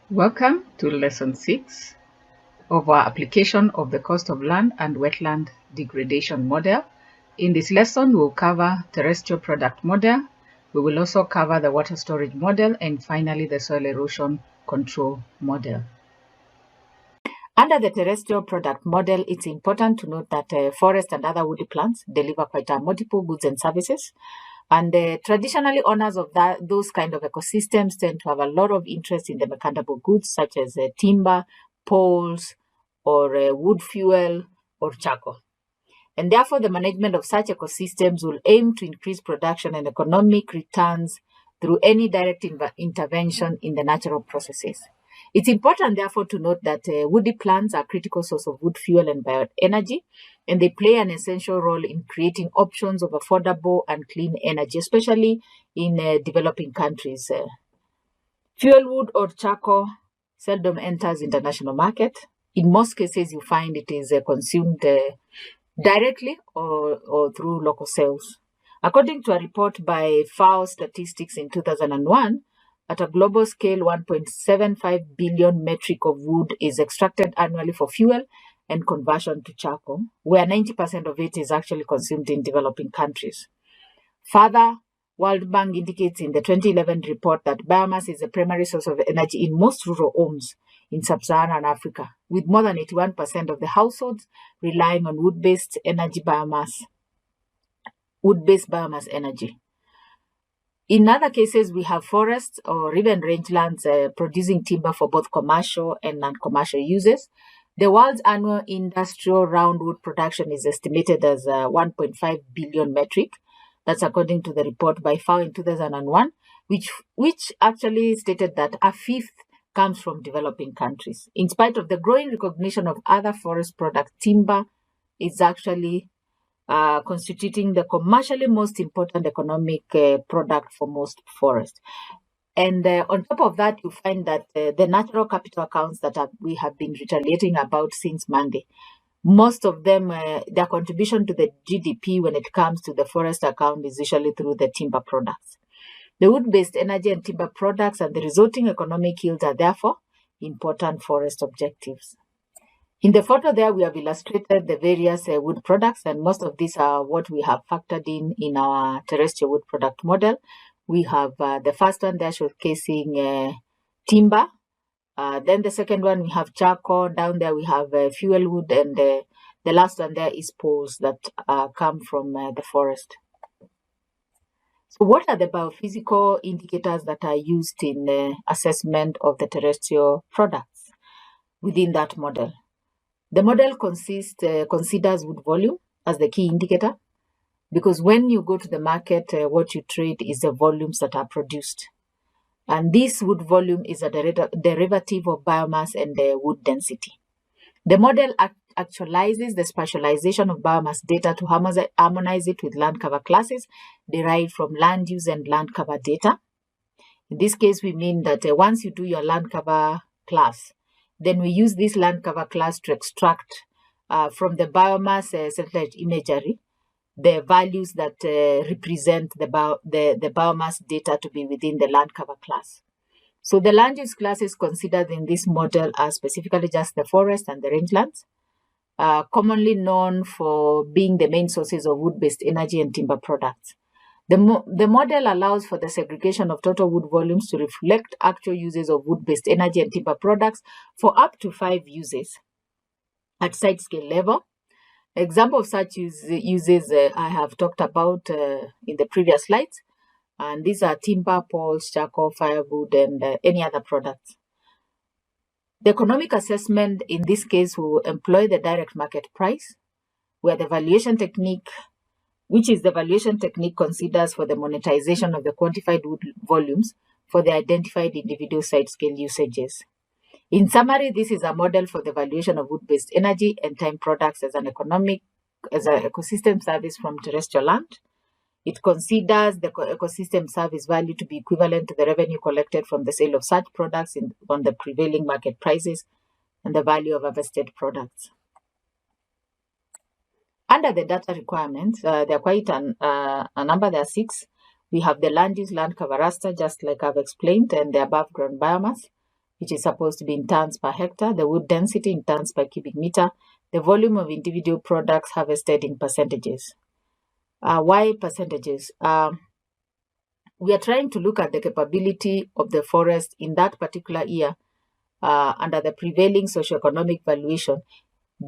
Welcome to Lesson 6 of our application of the cost of land and wetland degradation model. In this lesson, we'll cover terrestrial product model. We will also cover the water storage model and finally the soil erosion control model. Under the terrestrial product model, it's important to note that forest and other woody plants deliver quite multiple goods and services. And traditionally, owners of those kind of ecosystems tend to have a lot of interest in the merchantable goods such as timber, poles, or wood fuel or charcoal. And therefore, the management of such ecosystems will aim to increase production and economic returns through any direct intervention in the natural processes. It's important, therefore, to note that woody plants are a critical source of wood fuel and bioenergy, and they play an essential role in creating options of affordable and clean energy, especially in developing countries. Fuel wood or charcoal seldom enters international market. In most cases, you find it is consumed directly or through local sales. According to a report by FAO Statistics in 2001, at a global scale, 1.75 billion metric of wood is extracted annually for fuel and conversion to charcoal, where 90% of it is actually consumed in developing countries. Further, World Bank indicates in the 2011 report that biomass is the primary source of energy in most rural homes in sub-Saharan Africa, with more than 81% of the households relying on wood-based biomass energy. In other cases, we have forests or even rangelands producing timber for both commercial and non-commercial uses. The world's annual industrial roundwood production is estimated as 1.5 billion metric. That's according to the report by FAO in 2001, which actually stated that a fifth comes from developing countries. In spite of the growing recognition of other forest products, timber is actually constituting the commercially most important economic product for most forests. And on top of that, you find that the natural capital accounts that we have been retaliating about since Monday, most of them, their contribution to the GDP when it comes to the forest account is usually through the timber products. The wood-based energy and timber products and the resulting economic yields are therefore important forest objectives. In the photo there, we have illustrated the various wood products, and most of these are what we have factored in our terrestrial wood product model. We have the first one there showcasing timber. Then the second one, we have charcoal. Down there, we have fuel wood, and the last one there is poles that come from the forest. So what are the biophysical indicators that are used in assessment of the terrestrial products within that model? The model considers wood volume as the key indicator, because when you go to the market, what you trade is the volumes that are produced. And this wood volume is a derivative of biomass and the wood density. The model actualizes the spatialization of biomass data to harmonize it with land cover classes derived from land use and land cover data. In this case, we mean that once you do your land cover class, then we use this land cover class to extract from the biomass satellite imagery the values that represent the biomass data to be within the land cover class. So the land use classes considered in this model are specifically just the forest and the rangelands, commonly known for being the main sources of wood-based energy and timber products. The model allows for the segregation of total wood volumes to reflect actual uses of wood-based energy and timber products for up to 5 uses at site scale level. Example of such uses I have talked about in the previous slides, and these are timber, poles, charcoal, firewood, and any other products. The economic assessment in this case will employ the direct market price, where the valuation technique, which is the valuation technique considers for the monetization of the quantified wood volumes for the identified individual site scale usages. In summary, this is a model for the valuation of wood-based energy and time products as an ecosystem service from terrestrial land. It considers the ecosystem service value to be equivalent to the revenue collected from the sale of such products on the prevailing market prices and the value of harvested products. Under the data requirements, there are quite a number, there are 6. We have the land use land cover raster, just like I've explained, and the above ground biomass. which is supposed to be in tons per hectare, the wood density in tons per cubic meter, the volume of individual products harvested in percentages. Why percentages? We are trying to look at the capability of the forest in that particular year under the prevailing socioeconomic valuation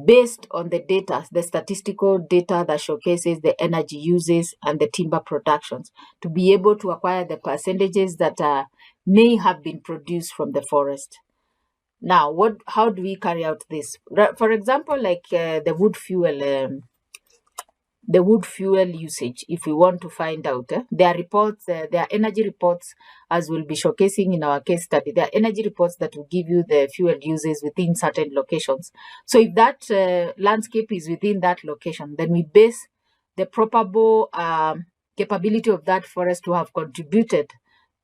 based on the data, the statistical data that showcases the energy uses and the timber productions, to be able to acquire the percentages that may have been produced from the forest. Now, how do we carry out this? For example, like the wood fuel usage. If we want to find out, there are reports, there are energy reports, as we'll be showcasing in our case study. There are energy reports that will give you the fuel uses within certain locations. So if that landscape is within that location, then we base the probable capability of that forest to have contributed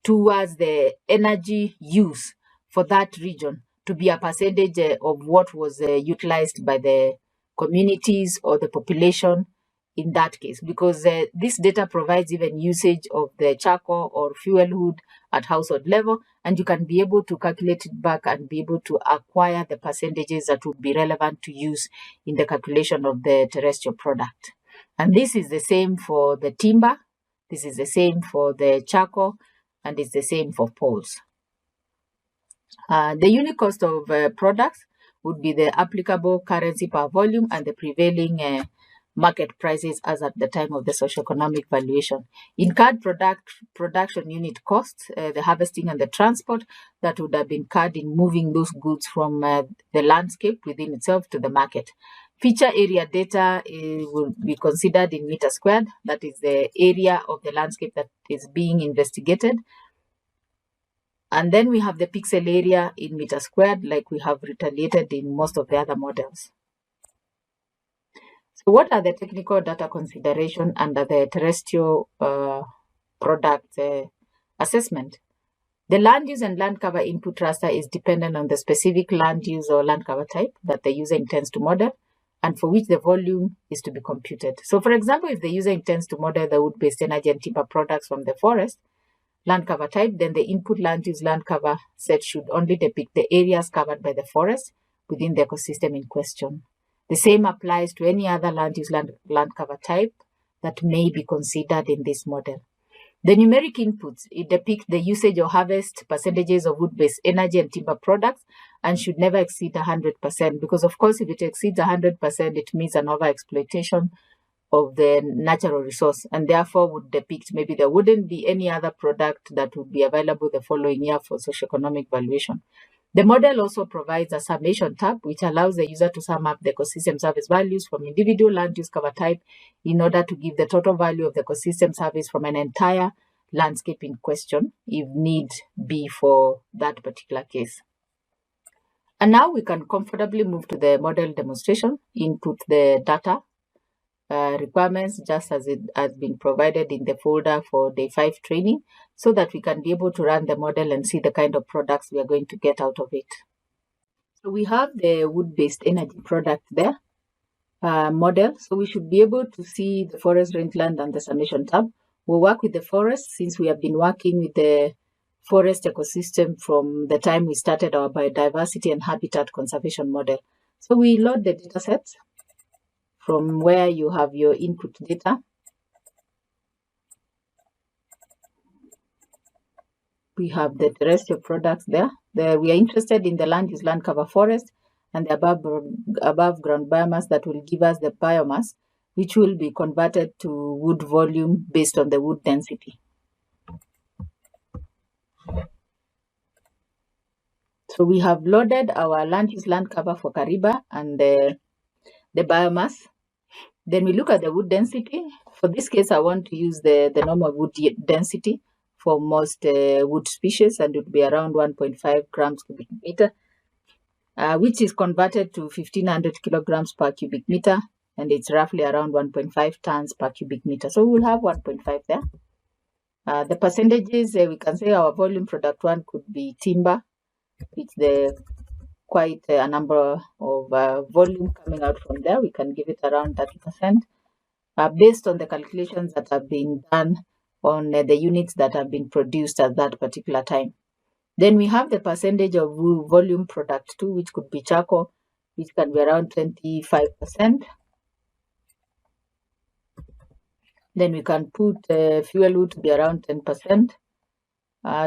towards the energy use for that region to be a percentage of what was utilized by the communities or the population in that case, because this data provides even usage of the charcoal or fuel wood at household level, and you can be able to calculate it back and be able to acquire the percentages that would be relevant to use in the calculation of the terrestrial product. And this is the same for the timber, this is the same for the charcoal, and it's the same for poles. The unit cost of products would be the applicable currency per volume and the prevailing market prices as at the time of the socioeconomic valuation. Incurred production unit costs, the harvesting and the transport that would have been incurred in moving those goods from the landscape within itself to the market. Feature area data will be considered in meter squared, that is the area of the landscape that is being investigated. And then we have the pixel area in meter squared, like we have retaliated in most of the other models. So what are the technical data consideration under the terrestrial product assessment? The land use and land cover input raster is dependent on the specific land use or land cover type that the user intends to model and for which the volume is to be computed. So for example, if the user intends to model the wood-based energy and timber products from the forest land cover type, then the input land use land cover set should only depict the areas covered by the forest within the ecosystem in question. The same applies to any other land use land cover type that may be considered in this model. The numeric inputs, it depicts the usage or harvest percentages of wood-based energy and timber products and should never exceed 100%, because of course if it exceeds 100%, it means an overexploitation of the natural resource, and therefore would depict maybe there wouldn't be any other product that would be available the following year for socioeconomic valuation. The model also provides a summation tab, which allows the user to sum up the ecosystem service values from individual land use cover type in order to give the total value of the ecosystem service from an entire landscape in question, if need be for that particular case. And now we can comfortably move to the model demonstration, input the data requirements just as it has been provided in the folder for day 5 training, so that we can be able to run the model and see the kind of products we are going to get out of it. So we have the wood-based energy product there, model. So we should be able to see the forest rangeland and the summation tab. We'll work with the forest since we have been working with the forest ecosystem from the time we started our biodiversity and habitat conservation model. So we load the data sets from where you have your input data. We have the terrestrial products there. We are interested in the land use land cover forest and the above ground biomass that will give us the biomass, which will be converted to wood volume based on the wood density. So we have loaded our land use land cover for Kariba and the biomass. Then we look at the wood density. For this case, I want to use the normal wood density for most wood species, and it would be around 1.5 grams cubic meter, which is converted to 1500 kilograms per cubic meter, and it's roughly around 1.5 tons per cubic meter. So we'll have 1.5 there. The percentages, we can say our volume product 1 could be timber, with quite a number of volume coming out from there. We can give it around 30%, based on the calculations that have been done on the units that have been produced at that particular time. Then we have the percentage of volume product too, which could be charcoal, which can be around 25%. Then we can put fuel wood to be around 10%.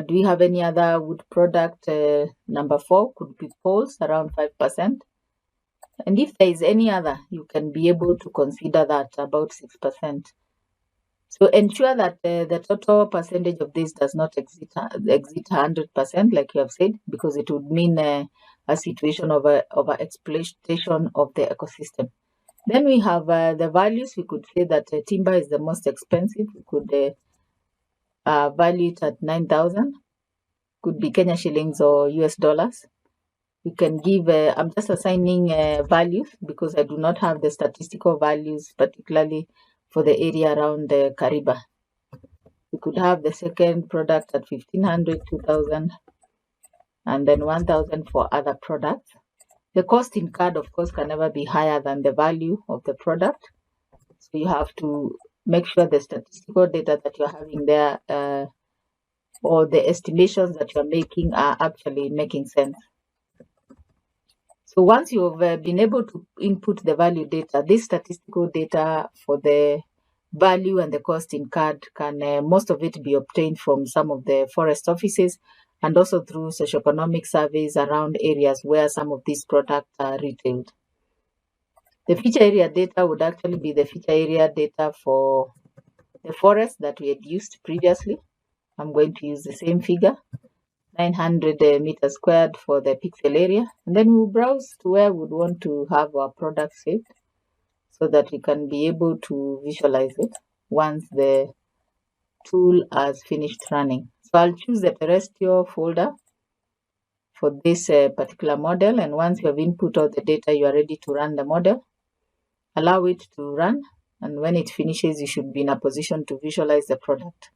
Do we have any other wood product? Number 4 could be poles, around 5%. And if there is any other, you can be able to consider that about 6%. So ensure that the total percentage of this does not exceed 100%, like you have said, because it would mean a situation of over exploitation of the ecosystem. Then we have the values. We could say that timber is the most expensive. We could value it at 9,000. Could be Kenya shillings or US dollars. We can give, I'm just assigning values because I do not have the statistical values, particularly for the area around Kariba. We could have the second product at 1,500, 2,000, and then 1,000 for other products. The cost incurred, of course, can never be higher than the value of the product. So you have to make sure the statistical data that you're having there or the estimations that you're making are actually making sense. So once you've been able to input the value data, this statistical data for the value and the cost incurred can most of it be obtained from some of the forest offices and also through socioeconomic surveys around areas where some of these products are retailed. The feature area data would actually be the feature area data for the forest that we had used previously. I'm going to use the same figure, 900 meters squared for the pixel area. And then we'll browse to where we would want to have our product saved so that we can be able to visualize it once the tool has finished running. So I'll choose the Terrestrial folder for this particular model. And once you have input all the data, you are ready to run the model. Allow it to run. And when it finishes, you should be in a position to visualize the product.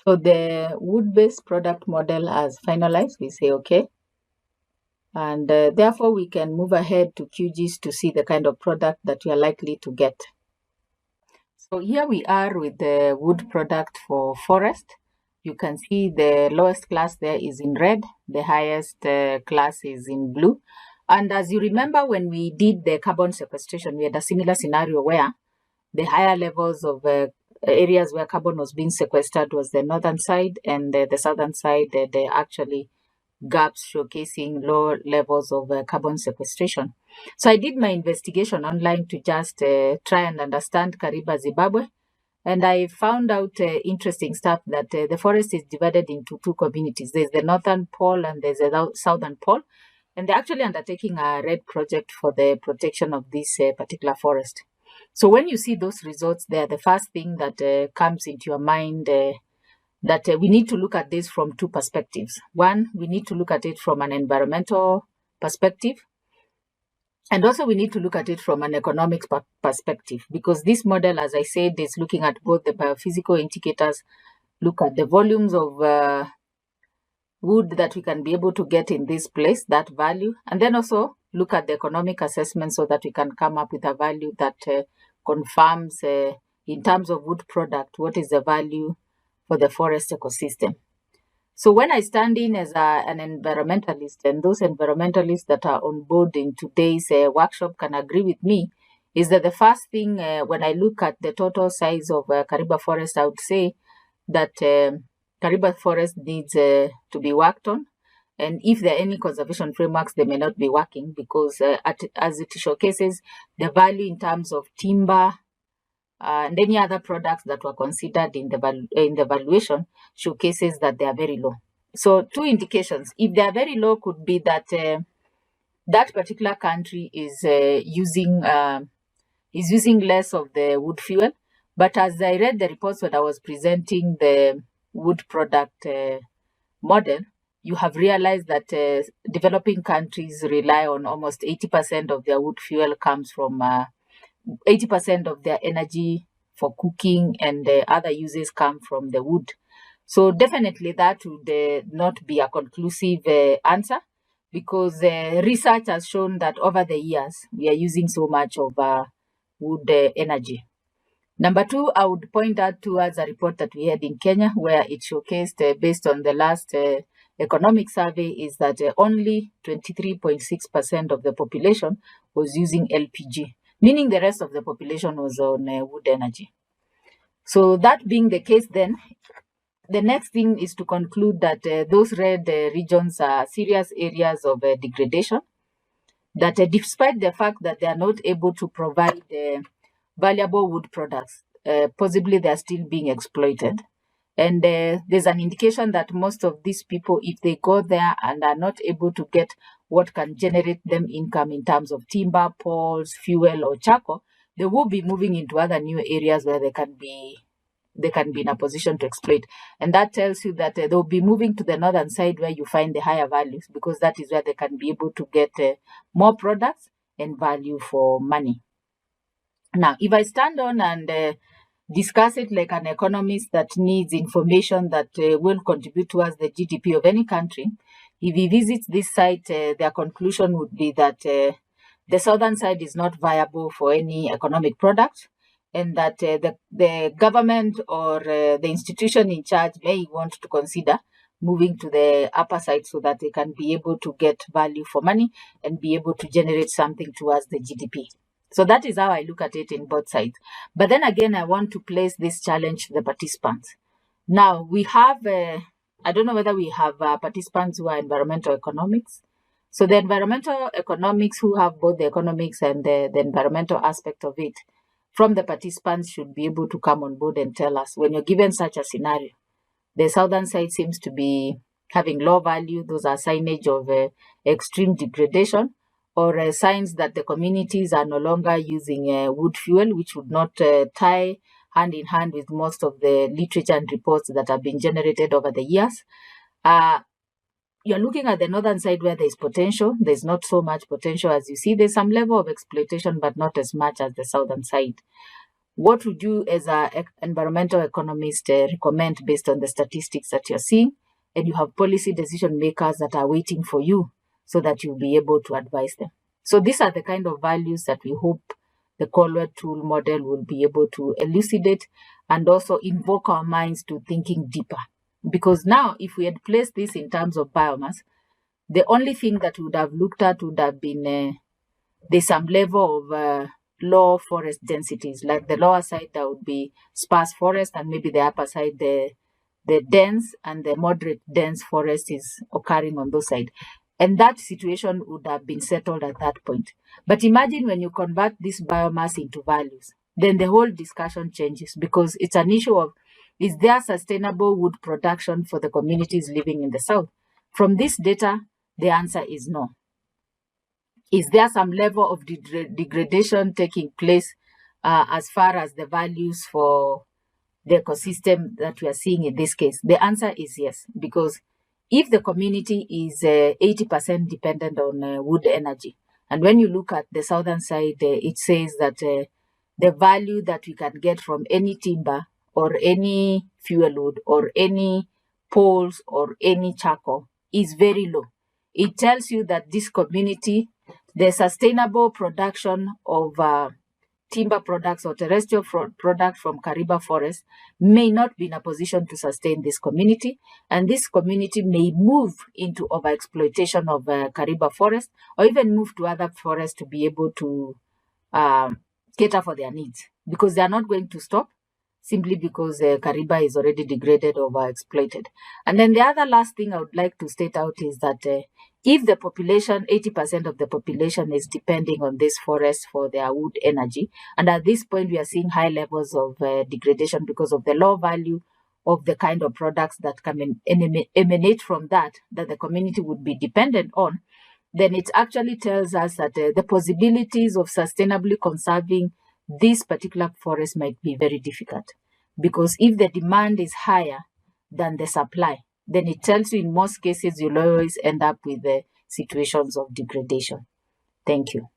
So the wood-based product model has finalized. We say okay. And therefore, we can move ahead to QGIS to see the kind of product that we are likely to get. So here we are with the wood product for forest. You can see the lowest class there is in red. The highest class is in blue. And as you remember, when we did the carbon sequestration, we had a similar scenario where the higher levels of areas where carbon was being sequestered was the northern side, and the southern side, they actually gaps showcasing low levels of carbon sequestration. So I did my investigation online to just try and understand Kariba, Zimbabwe. And I found out interesting stuff that the forest is divided into two communities. There's the northern pole and there's the southern pole. And they're actually undertaking a RED project for the protection of this particular forest. So when you see those results there, the first thing that comes into your mind that we need to look at this from two perspectives. One, we need to look at it from an environmental perspective. And also we need to look at it from an economic perspective, because this model, as I said, is looking at both the biophysical indicators, look at the volumes of wood that we can be able to get in this place, that value, and then also look at the economic assessment so that we can come up with a value that confirms in terms of wood product, what is the value for the forest ecosystem. So when I stand in as an environmentalist, and those environmentalists that are on board in today's workshop can agree with me, is that the first thing when I look at the total size of Kariba forest, I would say that Kariba forest needs to be worked on. And if there are any conservation frameworks, they may not be working because as it showcases the value in terms of timber, and any other products that were considered in the valuation showcases that they are very low. So two indications. If they are very low, could be that that particular country is using less of the wood fuel. But as I read the reports when I was presenting the wood product model, you have realized that developing countries rely on almost 80% of their wood fuel comes from 80% of their energy for cooking and other uses come from the wood. So definitely that would not be a conclusive answer, because research has shown that over the years we are using so much of wood energy. Number two, I would point out towards a report that we had in Kenya where it showcased, based on the last economic survey, is that only 23.6% of the population was using LPG, meaning the rest of the population was on wood energy. So that being the case, then the next thing is to conclude that those red regions are serious areas of degradation, that despite the fact that they are not able to provide valuable wood products, possibly they are still being exploited. And there's an indication that most of these people, if they go there and are not able to get what can generate them income in terms of timber, poles, fuel, or charcoal, they will be moving into other new areas where they can be in a position to exploit. And that tells you that they'll be moving to the northern side where you find the higher values, because that is where they can be able to get more products and value for money. Now, if I stand on and discuss it like an economist that needs information that will contribute towards the GDP of any country, if he visits this site, their conclusion would be that the southern side is not viable for any economic product, and that the government or the institution in charge may want to consider moving to the upper side so that they can be able to get value for money and be able to generate something towards the GDP. So that is how I look at it in both sides. But then again, I want to place this challenge to the participants. Now, we have, I don't know whether we have participants who are environmental economics. So the environmental economics, who have both the economics and the environmental aspect of it, from the participants should be able to come on board and tell us, when you're given such a scenario, the southern side seems to be having low value. Those are signage of extreme degradation, or signs that the communities are no longer using wood fuel, which would not tie hand in hand with most of the literature and reports that have been generated over the years. You're looking at the northern side where there's potential. There's not so much potential as you see. There's some level of exploitation, but not as much as the southern side. What would you, as an environmental economist, recommend based on the statistics that you're seeing? And you have policy decision makers that are waiting for you so that you'll be able to advise them. So these are the kind of values that we hope the Colwell tool model will be able to elucidate and also invoke our minds to thinking deeper. Because now, if we had placed this in terms of biomass, the only thing that we would have looked at would have been there's some level of low forest densities. Like the lower side, there would be sparse forest, and maybe the upper side, the dense and the moderate dense forest is occurring on those sides. And that situation would have been settled at that point. But imagine when you convert this biomass into values, then the whole discussion changes, because it's an issue of, is there sustainable wood production for the communities living in the south? From this data, the answer is no. Is there some level of degradation taking place as far as the values for the ecosystem that we are seeing in this case? The answer is yes, because if the community is 80% dependent on wood energy, and when you look at the southern side, it says that the value that we can get from any timber or any fuel wood or any poles or any charcoal is very low. It tells you that this community, the sustainable production of timber products or terrestrial products from Kariba forest may not be in a position to sustain this community, and this community may move into overexploitation of Kariba forest, or even move to other forests to be able to cater for their needs, because they are not going to stop simply because Kariba is already degraded or overexploited. And then the other last thing I would like to state out is that if the population, 80% of the population is depending on this forest for their wood energy, and at this point we are seeing high levels of degradation because of the low value of the kind of products that can emanate from that the community would be dependent on, then it actually tells us that the possibilities of sustainably conserving this particular forest might be very difficult. Because if the demand is higher than the supply, then it tells you in most cases you'll always end up with the situations of degradation. Thank you.